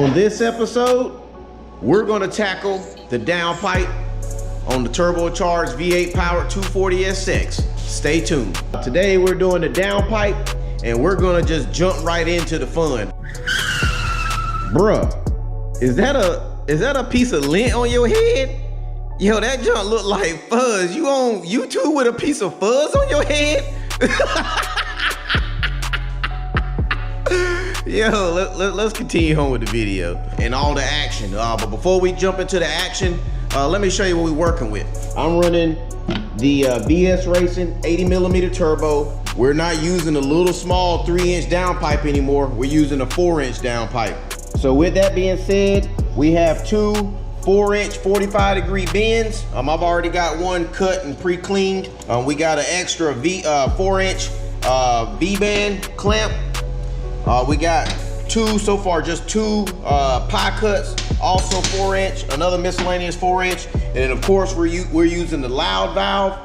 On this episode, we're gonna tackle the downpipe on the turbocharged V8 powered 240SX. Stay tuned. Today we're doing the downpipe and we're gonna just jump right into the fun. Bruh, is that a piece of lint on your head? Yo, that junk look like fuzz. You on YouTube with a piece of fuzz on your head? Yo, let's continue on with the video and all the action. But before we jump into the action, let me show you what we're working with. I'm running the BS Racing 80mm turbo. We're not using the little small 3-inch downpipe anymore. We're using a 4-inch downpipe. So with that being said, we have two 4-inch 45-degree bends. I've already got one cut and pre-cleaned. We got an extra 4-inch V-band clamp. We got two so far, just two pie cuts, also 4-inch, another miscellaneous 4-inch, and then of course we're using the loud valve.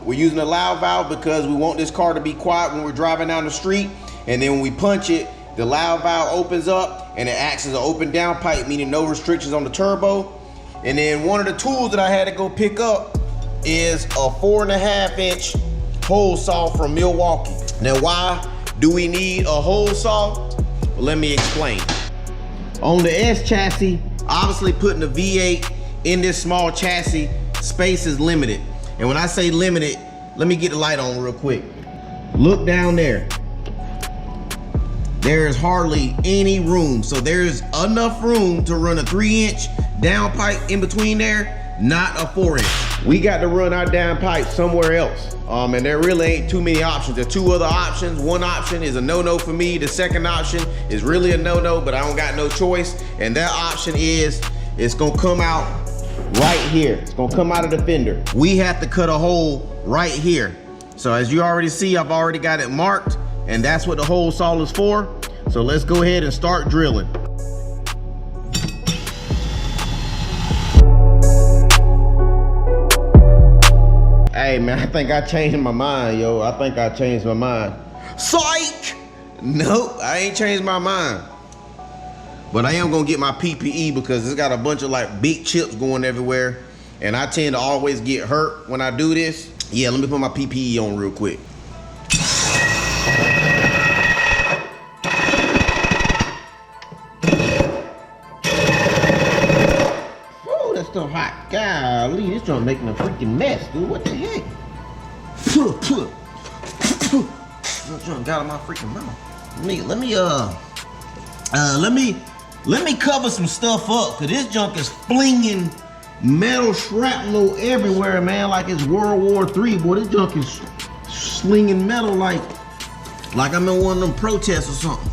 We're using the loud valve because we want this car to be quiet when we're driving down the street, and then when we punch it, the loud valve opens up and it acts as an open downpipe, meaning no restrictions on the turbo. And then one of the tools that I had to go pick up is a 4.5-inch hole saw from Milwaukee. Now, why do we need a hole saw? Well, let me explain. On the S chassis, obviously putting the V8 in this small chassis, space is limited. And when I say limited, let me get the light on real quick. Look down there. There is hardly any room. So there's enough room to run a 3-inch downpipe in between there, not a 4-inch. We got to run our downpipe somewhere else. And there really ain't too many options. There are two other options. One option is a no-no for me. The second option is really a no-no, but I don't got no choice. And that option is, it's gonna come out right here. It's gonna come out of the fender. We have to cut a hole right here. So as you already see, I've already got it marked, and that's what the hole saw is for. So let's go ahead and start drilling. Hey man, I think I changed my mind, yo. I think I changed my mind. Psych! Nope, I ain't changed my mind. But I am gonna get my PPE because it's got a bunch of like big chips going everywhere. And I tend to always get hurt when I do this. Yeah, let me put my PPE on real quick. Oh, that's so hot. Golly, this joint making a freaking mess, dude. What the heck? This joint got in my freaking mouth. Let me cover some stuff up, cause this junk is flinging metal shrapnel everywhere, man, like it's World War III. Boy, this junk is slinging metal like I'm in one of them protests or something.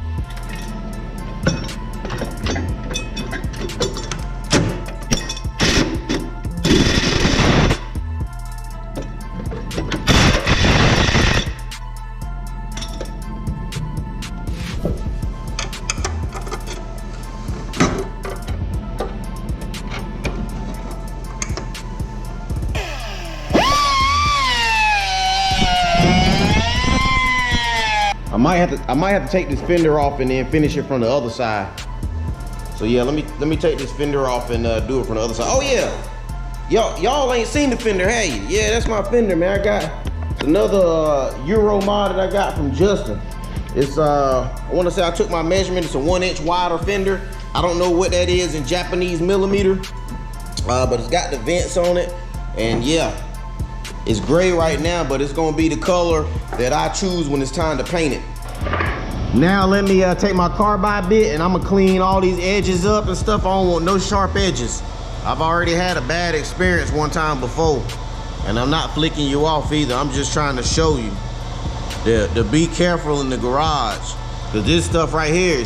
I might have to take this fender off and then finish it from the other side. So yeah, let me take this fender off and do it from the other side. Oh yeah, y'all ain't seen the fender, hey? Yeah, that's my fender, man. I got another Euro mod that I got from Justin. It's I want to say I took my measurement. It's a 1-inch wider fender. I don't know what that is in Japanese millimeter, but it's got the vents on it, and yeah, it's gray right now, but it's gonna be the color that I choose when it's time to paint it. Now let me take my carbide bit and I'm gonna clean all these edges up and stuff. I don't want no sharp edges. I've already had a bad experience one time before, and I'm not flicking you off either. I'm just trying to show you to be careful in the garage, because this stuff right here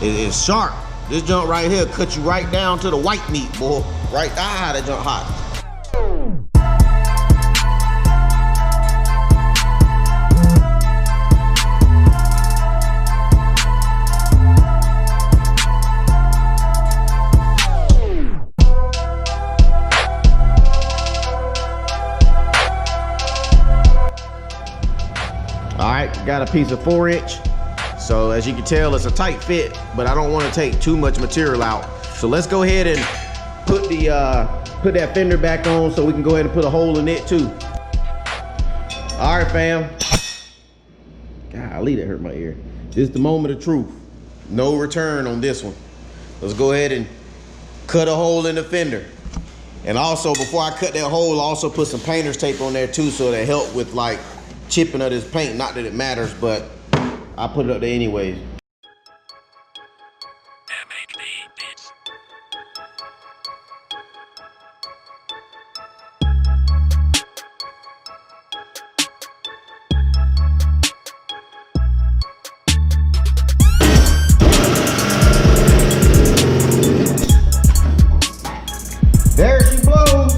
is sharp. This junk right here cut you right down to the white meat, boy. Right, that junk hot. Got a piece of 4-inch So as you can tell, it's a tight fit, but I don't want to take too much material out. So let's go ahead and put that fender back on so we can go ahead and put a hole in it too. All right, fam. Golly, that hurt my ear. This is the moment of truth. No return on this one. Let's go ahead and cut a hole in the fender. And also, before I cut that hole, I also put some painter's tape on there too, so that help with like chipping of this paint. Not that it matters, but I put it up there anyways. There she blows.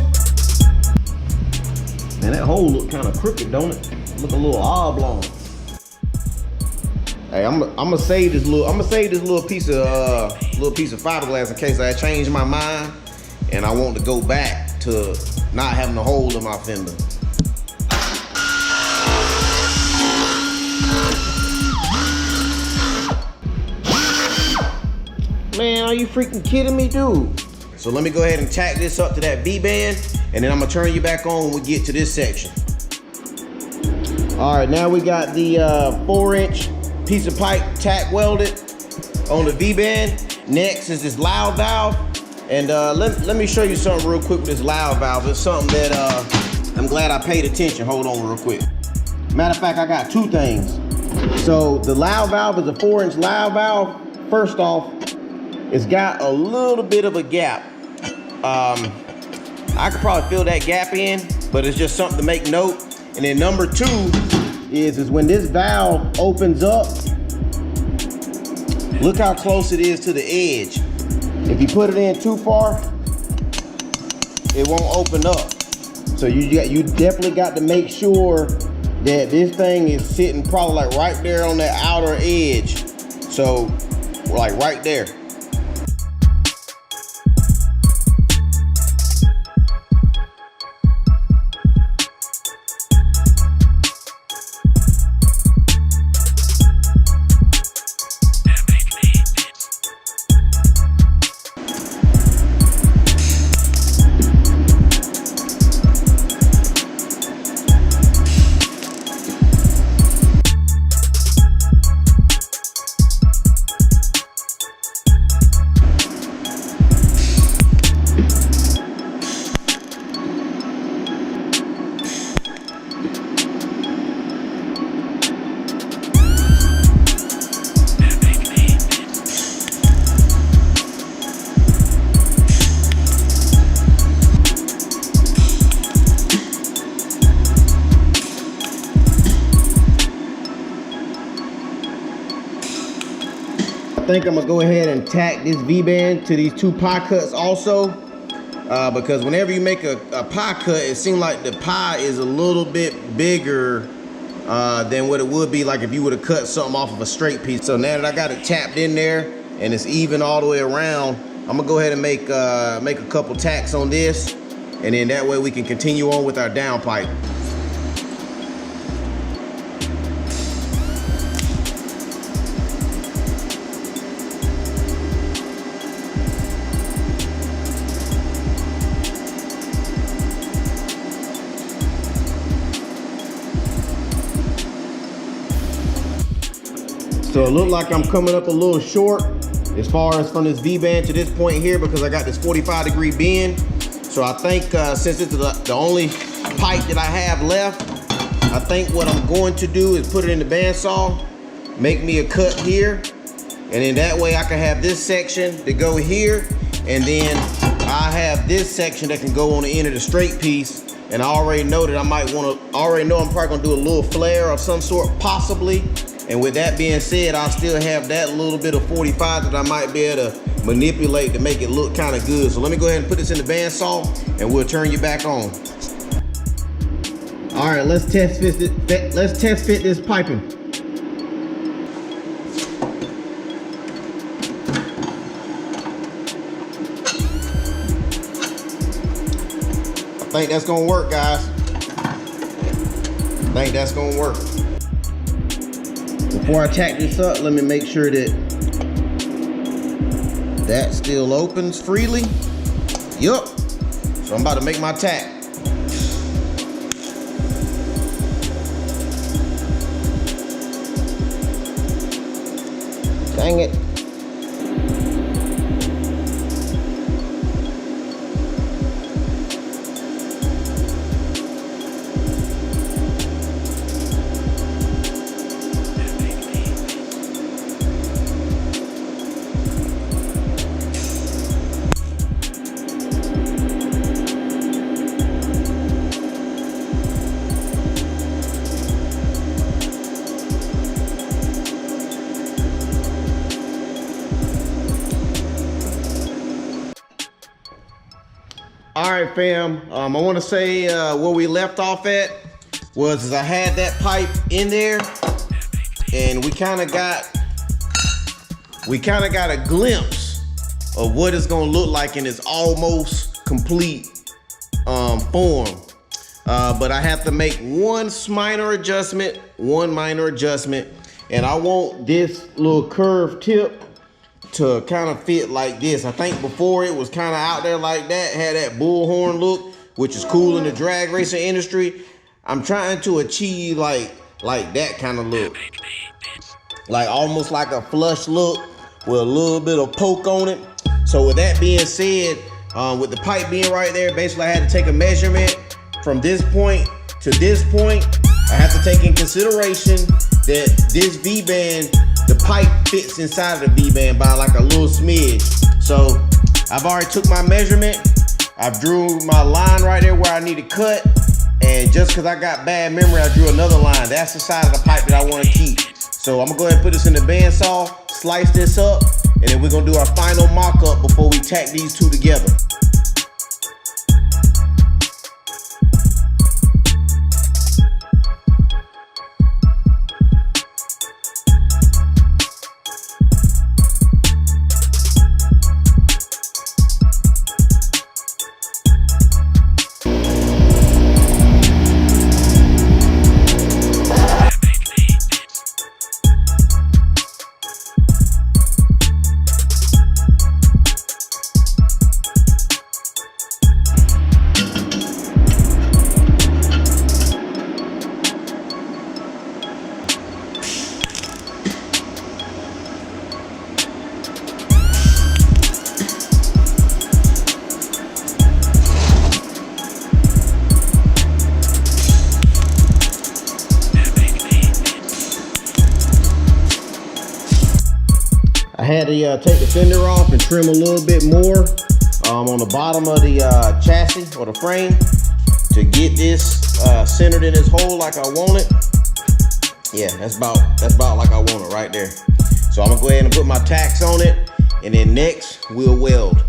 Man, that hole look kind of crooked, don't it? Look a little oblong. Hey, I'm gonna save this little piece of fiberglass in case I change my mind and I want to go back to not having a hole in my fender. Man, are you freaking kidding me, dude? So let me go ahead and tack this up to that V-band, and then I'm gonna turn you back on when we get to this section. All right, now we got the 4-inch piece of pipe tack welded on the V-band. Next is this loud valve. And let me show you something real quick with this loud valve. It's something that I'm glad I paid attention. Hold on real quick. Matter of fact, I got two things. So the loud valve is a 4-inch loud valve. First off, it's got a little bit of a gap. I could probably fill that gap in, but it's just something to make note. And then number two is when this valve opens up, look how close it is to the edge. If you put it in too far, it won't open up. So you definitely got to make sure that this thing is sitting probably like right there on that outer edge. So like right there. I think I'm gonna go ahead and tack this V-band to these two pie cuts also, because whenever you make a pie cut, it seems like the pie is a little bit bigger than what it would be like if you would have cut something off of a straight piece. So now that I got it tapped in there and it's even all the way around, I'm gonna go ahead and make a couple tacks on this, and then that way we can continue on with our downpipe. So it looked like I'm coming up a little short as far as from this V-band to this point here, because I got this 45-degree bend. So I think since it's the only pipe that I have left, I think what I'm going to do is put it in the bandsaw, make me a cut here, and then that way I can have this section to go here, and then I have this section that can go on the end of the straight piece. And I already know that I'm probably gonna do a little flare of some sort, possibly. And with that being said, I still have that little bit of 45 that I might be able to manipulate to make it look kind of good. So let me go ahead and put this in the bandsaw and we'll turn you back on. All right, let's test fit this piping. I think that's gonna work, guys. I think that's gonna work. before I tack this up, let me make sure that that still opens freely. Yup. So I'm about to make my tack. Dang it. All right, fam. I want to say where we left off at was I had that pipe in there, and we kind of got a glimpse of what it's gonna look like in its almost complete form. But I have to make one minor adjustment, and I want this little curved tip to kind of fit like this. I think before it was kind of out there like that, had that bullhorn look, which is cool in the drag racing industry. I'm trying to achieve like that kind of look, like almost like a flush look with a little bit of poke on it. So with that being said, with the pipe being right there, basically I had to take a measurement from this point to this point. I have to take in consideration that this V-band, the pipe fits inside of the V-band by like a little smidge. So I've already took my measurement. I've drew my line right there where I need to cut. And just because I got bad memory, I drew another line. That's the side of the pipe that I want to keep. So I'm gonna go ahead and put this in the bandsaw, slice this up, and then we're gonna do our final mock-up before we tack these two together. I had to take the fender off and trim a little bit more on the bottom of the chassis or the frame to get this centered in this hole like I want it. Yeah, that's about like I want it right there. So I'm gonna go ahead and put my tacks on it, and then next we'll weld.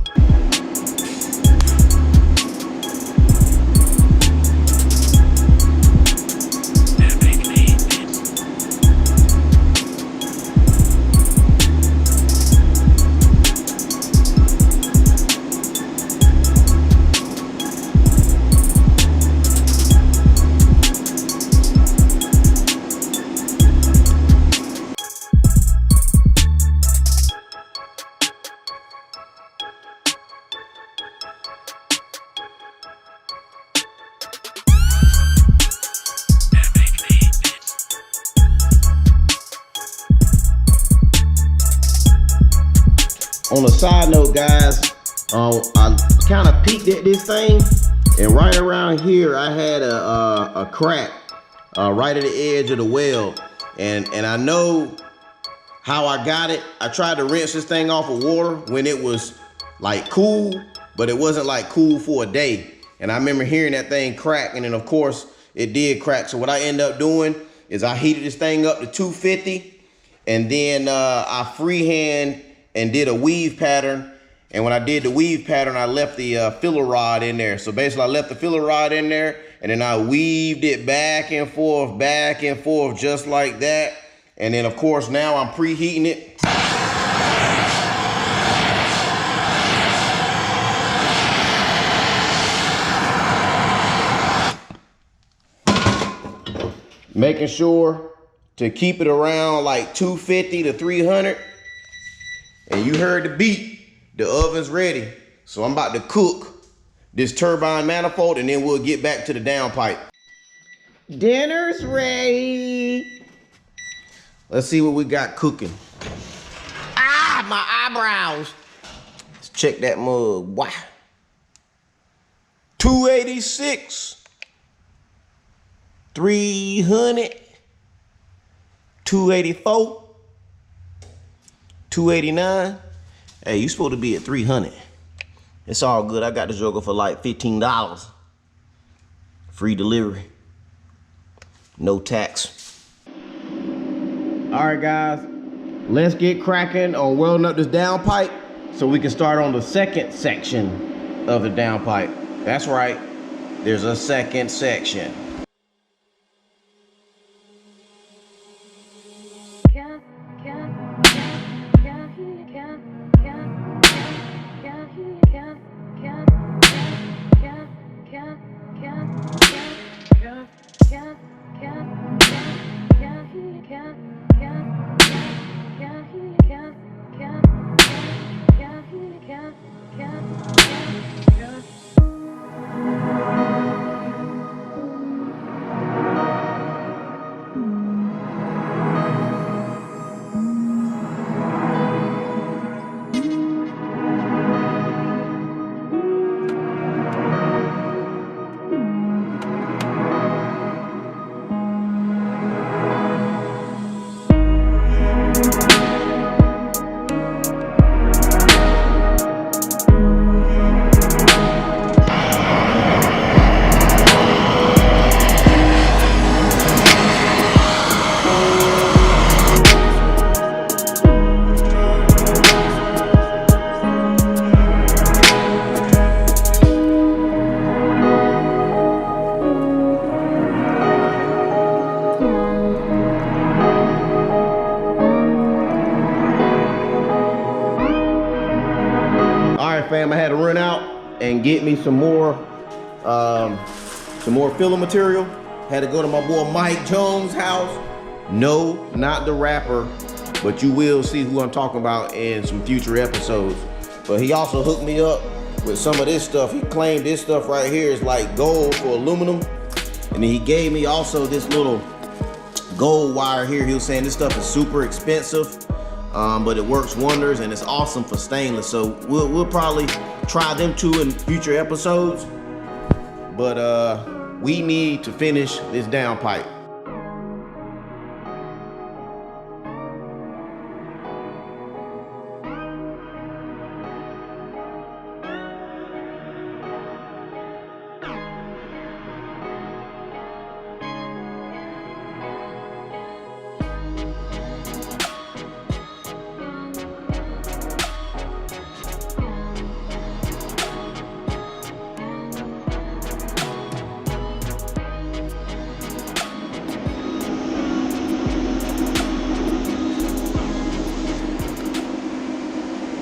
On a side note, guys, I kind of peeked at this thing, and right around here I had a crack right at the edge of the weld, and I know how I got it. I tried to rinse this thing off of water when it was like cool, but it wasn't like cool for a day, and I remember hearing that thing crack, and then of course it did crack. So what I ended up doing is I heated this thing up to 250, and then I freehand and did a weave pattern. And when I did the weave pattern, I left the filler rod in there. So basically I left the filler rod in there, and then I weaved it back and forth, just like that. And then of course now I'm preheating it. Making sure to keep it around like 250 to 300. And you heard the beat. The oven's ready. So I'm about to cook this turbine manifold, and then we'll get back to the downpipe. Dinner's ready. Let's see what we got cooking. Ah, my eyebrows. Let's check that mug. Wow. 286. 300. 284. 289. Hey, you supposed to be at 300. It's all good. I got the joker for like $15. Free delivery. No tax. All right, guys. Let's get cracking on welding up this downpipe so we can start on the second section of the downpipe. That's right. There's a second section. Fam, I had to run out and get me some more filler material. Had to go to my boy Mike Jones' house. No, not the rapper, but you will see who I'm talking about in some future episodes. But he also hooked me up with some of this stuff. He claimed this stuff right here is like gold for aluminum. And then he gave me also this little gold wire here. He was saying this stuff is super expensive. But it works wonders and it's awesome for stainless. So we'll probably try them too in future episodes. But we need to finish this downpipe.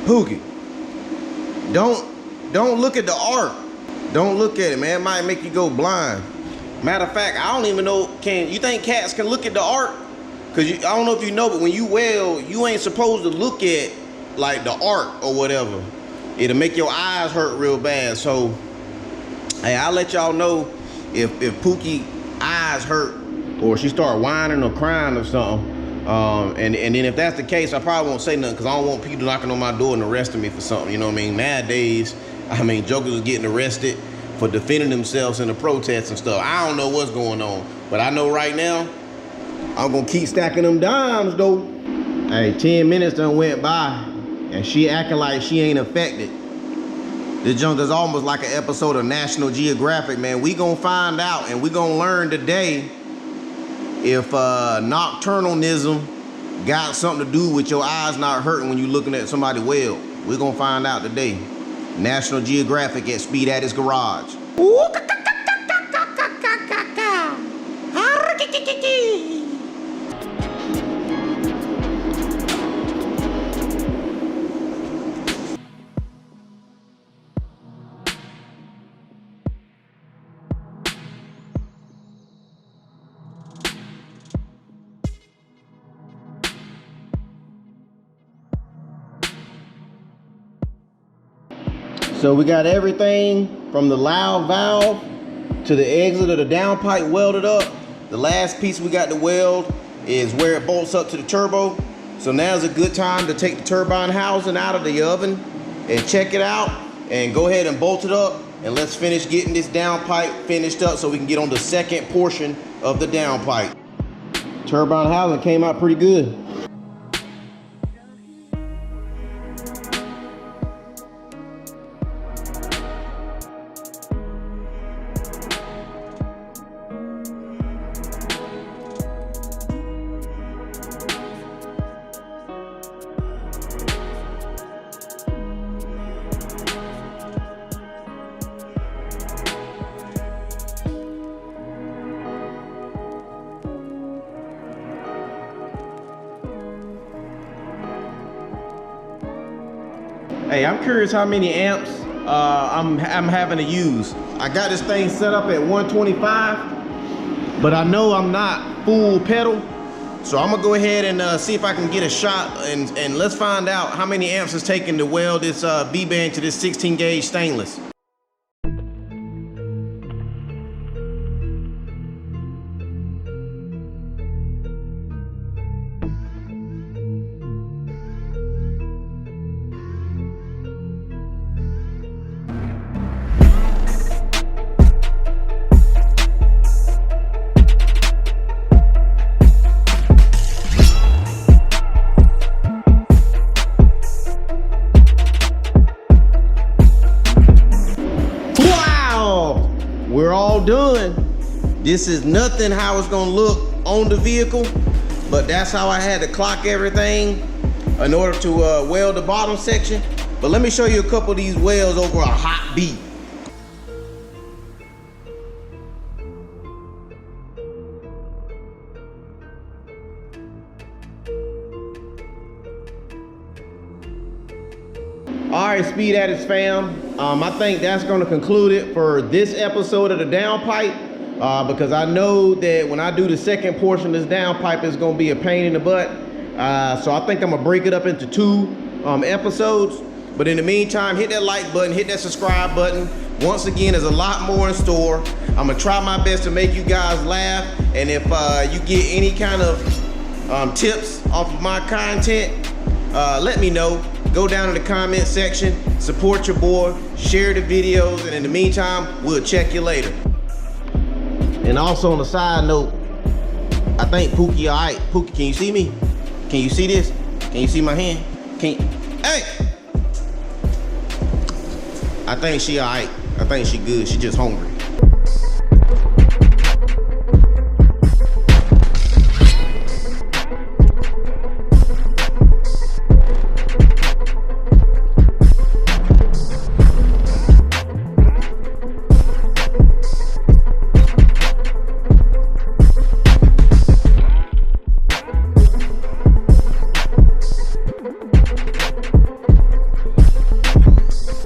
Pookie, don't look at the art. Don't look at it, man. It might make you go blind. Matter of fact, I don't even know, you think cats can look at the art? Cause I don't know if you know, but when you weld, you ain't supposed to look at like the art or whatever. It'll make your eyes hurt real bad. So, hey, I'll let y'all know if Pookie eyes hurt or she start whining or crying or something. And then if that's the case, I probably won't say nothing because I don't want people knocking on my door and arresting me for something. You know what I mean? Nowadays, I mean, jokers are getting arrested for defending themselves in the protests and stuff. I don't know what's going on, but I know right now, I'm gonna keep stacking them dimes though. Hey, 10 minutes done went by and she acting like she ain't affected. This junk is almost like an episode of National Geographic, man. We gonna find out and we gonna learn today if nocturnalism got something to do with your eyes not hurting when you're looking at somebody weld. We're gonna find out today. National Geographic at Speedaddixxgarage. So we got everything from the loud valve to the exit of the downpipe welded up. The last piece we got to weld is where it bolts up to the turbo. So now's a good time to take the turbine housing out of the oven and check it out and go ahead and bolt it up, and let's finish getting this downpipe finished up so we can get on the second portion of the downpipe. Turbine housing came out pretty good. Hey, I'm curious how many amps I'm having to use. I got this thing set up at 125, but I know I'm not full pedal. So I'm gonna go ahead and see if I can get a shot and let's find out how many amps it's taking to weld this B-band to this 16 gauge stainless. We're all done. This is nothing how it's gonna look on the vehicle, but that's how I had to clock everything in order to weld the bottom section. But let me show you a couple of these welds over a hot beat. All right, Speedaddixx fam. I think that's going to conclude it for this episode of the downpipe, because I know that when I do the second portion of this downpipe, it's going to be a pain in the butt. So I think I'm going to break it up into 2 episodes. But in the meantime, hit that like button, hit that subscribe button. Once again, there's a lot more in store. I'm going to try my best to make you guys laugh. And if you get any kind of tips off of my content, let me know. Go down in the comment section, support your boy, share the videos, and in the meantime, we'll check you later. And also on a side note, I think Pookie all right. Pookie, can you see me? Can you see this? Can you see my hand? Can you? Hey! I think she all right. I think she good. She just hungry.